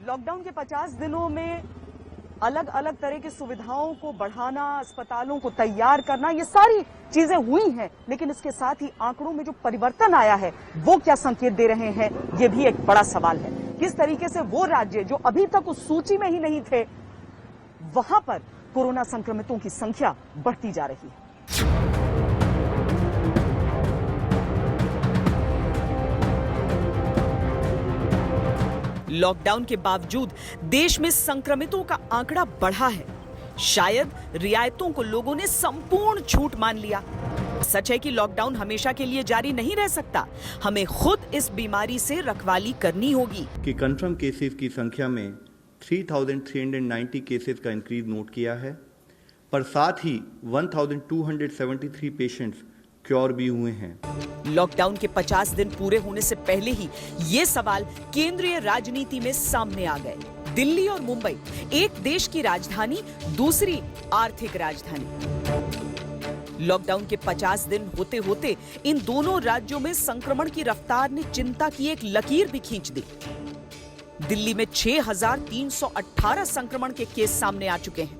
Lockdown के 50 दिनों में अलग अलग तरह की सुविधाओं को बढ़ाना, अस्पतालों को तैयार करना, ये सारी चीजें हुई हैं, लेकिन इसके साथ ही आंकड़ों में जो परिवर्तन आया है वो क्या संकेत दे रहे हैं, ये भी एक बड़ा सवाल है। किस तरीके से वो राज्य जो अभी तक उस सूची में ही नहीं थे, वहां पर कोरोना संक्रमितों की संख्या बढ़ती जा रही है। लॉकडाउन के बावजूद देश में संक्रमितों का आंकड़ा बढ़ा है। शायद रियायतों को लोगों ने संपूर्ण छूट मान लिया। सच है कि लॉकडाउन हमेशा के लिए जारी नहीं रह सकता। हमें खुद इस बीमारी से रखवाली करनी होगी। कि कंफर्म केसेस की संख्या में 3,390 केसेस का इंक्रीज नोट किया है, पर साथ ही 1,273 पेशेंट्स क्योर भी हुए हैं। लॉकडाउन के 50 दिन पूरे होने से पहले ही ये सवाल केंद्रीय राजनीति में सामने आ गए। दिल्ली और मुंबई, एक देश की राजधानी, दूसरी आर्थिक राजधानी। लॉकडाउन के 50 दिन होते होते इन दोनों राज्यों में संक्रमण की रफ्तार ने चिंता की एक लकीर भी खींच दी। दिल्ली में 6,318 संक्रमण के केस सामने आ चुके हैं।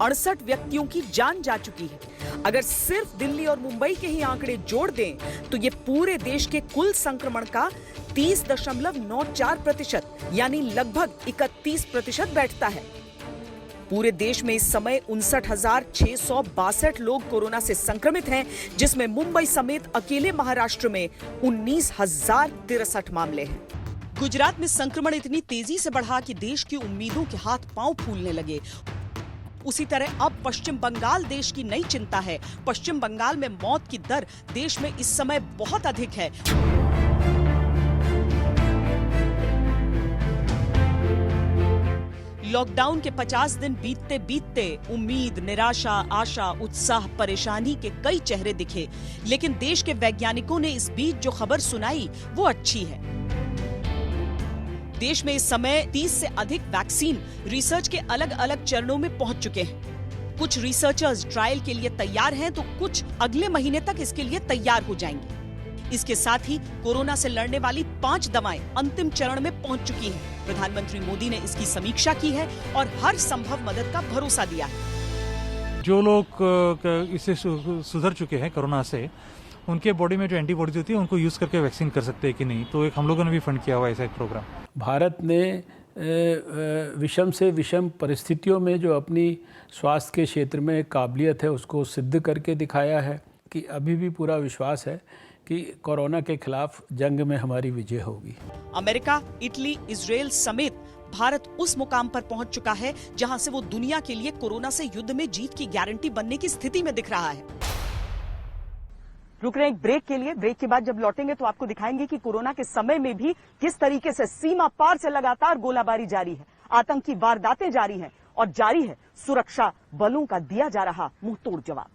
68 व्यक्तियों की जान जा चुकी है। अगर सिर्फ दिल्ली और मुंबई के ही आंकड़े जोड़ दें तो ये पूरे देश के कुल संक्रमण का 30.94% यानी लगभग 31% बैठता है। पूरे देश में इस समय 59,662 लोग कोरोना से संक्रमित हैं, जिसमें मुंबई समेत अकेले महाराष्ट्र में 19,063 मामले हैं। गुजरात में संक्रमण इतनी तेजी से बढ़ा कि देश की उम्मीदों के हाथ पांव फूलने लगे। उसी तरह अब पश्चिम बंगाल देश की नई चिंता है। पश्चिम बंगाल में मौत की दर देश में इस समय बहुत अधिक है। लॉकडाउन के 50 दिन बीतते बीतते उम्मीद, निराशा, आशा, उत्साह, परेशानी के कई चेहरे दिखे, लेकिन देश के वैज्ञानिकों ने इस बीच जो खबर सुनाई वो अच्छी है। देश में इस समय 30 से अधिक वैक्सीन रिसर्च के अलग अलग चरणों में पहुंच चुके हैं। कुछ रिसर्चर्स ट्रायल के लिए तैयार हैं तो कुछ अगले महीने तक इसके लिए तैयार हो जाएंगे। इसके साथ ही कोरोना से लड़ने वाली 5 दवाएं अंतिम चरण में पहुंच चुकी हैं। प्रधानमंत्री मोदी ने इसकी समीक्षा की है और हर संभव मदद का भरोसा दिया है। जो लोग इससे सुधर चुके हैं कोरोना से, उनके बॉडी में जो एंटीबॉडीज होती है उनको यूज करके वैक्सीन कर सकते हैं कि नहीं, तो एक हम लोगों ने भी फंड किया हुआ ऐसा एक प्रोग्राम। भारत ने विषम से विषम परिस्थितियों में जो अपनी स्वास्थ्य के क्षेत्र में काबिलियत है उसको सिद्ध करके दिखाया है कि अभी भी पूरा विश्वास है कि कोरोना के खिलाफ जंग में हमारी विजय होगी। अमेरिका, इटली, इजराइल समेत भारत उस मुकाम पर पहुंच चुका है जहां से वो दुनिया के लिए कोरोना से युद्ध में जीत की गारंटी बनने की स्थिति में दिख रहा है। रुक रहे हैं एक ब्रेक के लिए। ब्रेक के बाद जब लौटेंगे तो आपको दिखाएंगे कि कोरोना के समय में भी किस तरीके से सीमा पार से लगातार गोलाबारी जारी है, आतंकी वारदातें जारी हैं और जारी है सुरक्षा बलों का दिया जा रहा मुंहतोड़ जवाब।